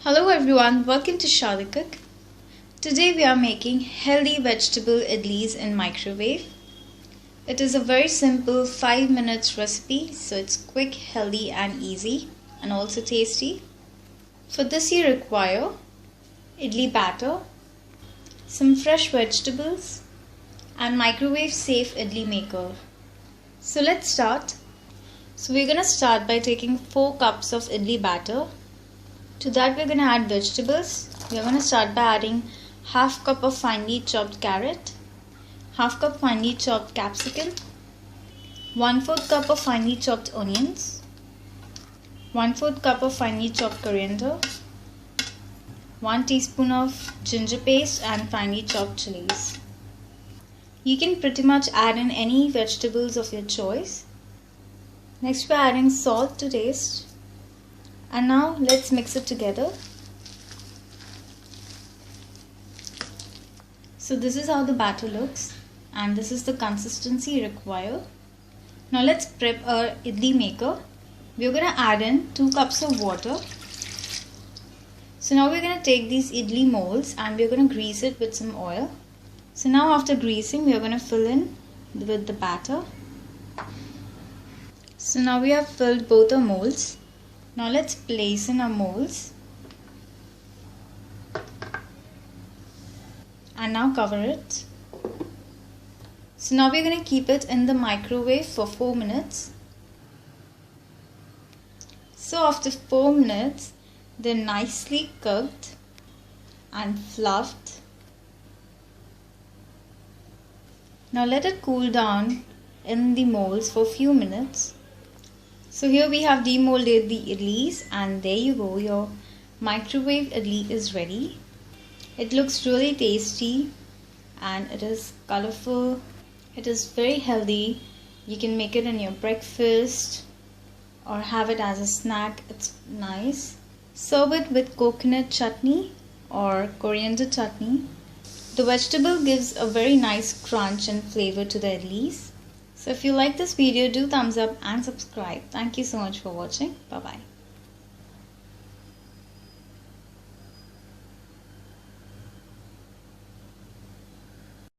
Hello everyone, welcome to Shadi Cook. Today we are making healthy vegetable idlis in microwave. It is a very simple 5 minutes recipe, so it's quick, healthy and easy and also tasty. For this you require idli batter, some fresh vegetables and microwave safe idli maker. So let's start. So we're gonna start by taking 4 cups of idli batter. To that we're going to add vegetables. We're going to start by adding half cup of finely chopped carrot, half cup finely chopped capsicum, 1/4 cup of finely chopped onions, 1/4 cup of finely chopped coriander, 1 teaspoon of ginger paste and finely chopped chilies. You can pretty much add in any vegetables of your choice. Next we're adding salt to taste. And now let's mix it together. So this is how the batter looks and this is the consistency required. Now let's prep our idli maker. We're going to add in 2 cups of water. So now we're going to take these idli molds and we're going to grease it with some oil. So now after greasing we're going to fill in with the batter. So now we have filled both our molds. Now let's place in our molds and now cover it. So now we're going to keep it in the microwave for 4 minutes. So after 4 minutes they're nicely cooked and fluffed. Now let it cool down in the molds for a few minutes. So here we have demolded the idlis and there you go, your microwave idli is ready. It looks really tasty and it is colorful. It is very healthy. You can make it in your breakfast or have it as a snack. It's nice. Serve it with coconut chutney or coriander chutney. The vegetable gives a very nice crunch and flavor to the idlis. So if you like this video, do thumbs up and subscribe. Thank you so much for watching. Bye bye.